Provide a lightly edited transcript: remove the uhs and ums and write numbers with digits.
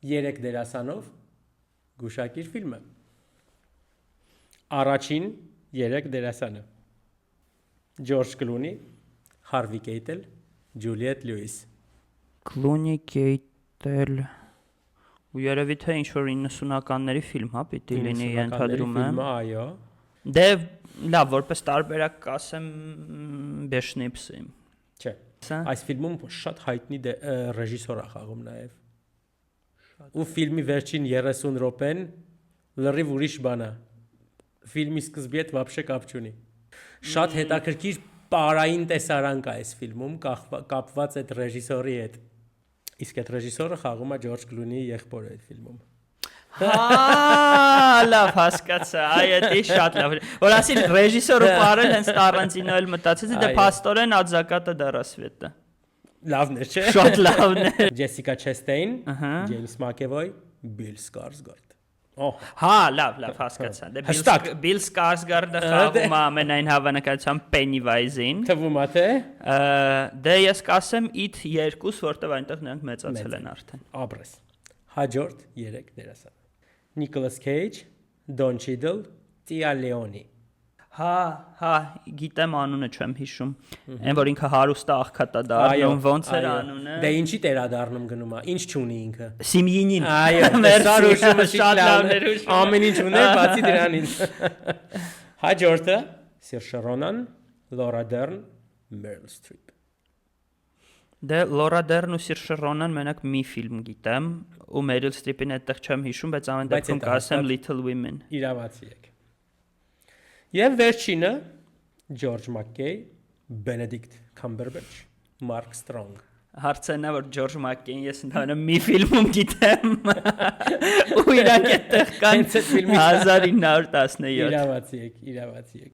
3 դերասանով գուշակիր ֆիլմը։ Առաջին 3 դերասանը. Ջորջ Կլունի, Հարվի Կեյտել, Ջուլիետ Լյուիս։ Կլունի, Կեյտել ու երևի թե ինչ-որ 90-ականների ֆիլմ, հա, պիտի լինի ենթադրում եմ։ Ֆիլմը, այո։ Դե լավ, որպես տարբերակ կասեմ Բեշնիպսի։ Չէ։ Այս ֆիլմում շատ հայտնի ռեժիսոր է խաղում նաև։ Ու ֆիլմի վերջին 30 րոպեն լրիվ ուրիշ բան է։ Ֆիլմի սկզբի հետ вообще կապ չունի։ Շատ հետաքրքիր պարային տեսարան կա այս ֆիլմում, կապված այդ ռեժիսորի հետ։ Իսկ այդ ռեժիսորը խաղում է Ջորջ Կլունիի եղբորը այդ ֆիլմում։ Հա, լավ հասկացա, այդի շատ լավ։ Որ ասի ռեժիսորը պարել հենց Տարանտինո էլ մտածեցի, դե փաստորեն ածակատը դարասվետը։ Լավն է, չէ։ Շատ լավն է։ Ջեսիկա Չեստեին, Ջեյմս Մակեվոյ, Բիլ Սկարսգարդ։ Հա, լավ, հասկացա։ Դե Բիլ Սկարսգարդը խաղում է ամենայն հավանականությամբ Pennywise-ին։ Թվում է թե։ Դե ես կասեմ It 2, որտեղ այնտեղ նրանք մեծացել են արդեն։ Աբրես։ Հաջորդ 3 դերասան։ Նիկոլաս Քեյջ, Դոն Չիդլ, Տիա Լեոնի։ Հա, գիտեմ անունը չեմ հիշում։ Այն որ ինքը հարուստ աղքատ է դառնում, ոնց էր անունը։ Դե ինչի տերադառնում գնում է, ինչ չունի ինքը։ Սիմյինին։ Այո, Մերսի, շատ լավներ հուշում։ ամեն ինչ ուներ, բացի դրանից։ Հաջորդը Սերժ Ռոնան, Լորա Դեռն, Մերիլ Սթրիփ։ Դե Լորա Դեռն ու Սերժ Ռոնան մենակ մի ֆիլմ գիտեմ, ու Մերիլ Սթրիփին այդտեղ չեմ հիշում, բայց ամեն դեպքում կասեմ Little Women։ Իրավացի եք։ Եվ վերջինը Ջորջ Մակքեյ, Բենեդիկտ Քամբերբեչ, Մարկ Սթրոնգ։ Հարցն է որ Ջորջ Մակքեյն ես ընդհանրապես մի ֆիլմում գիտեմ ու իրանք այդտեղ կան 1917։ Իրավացի եք։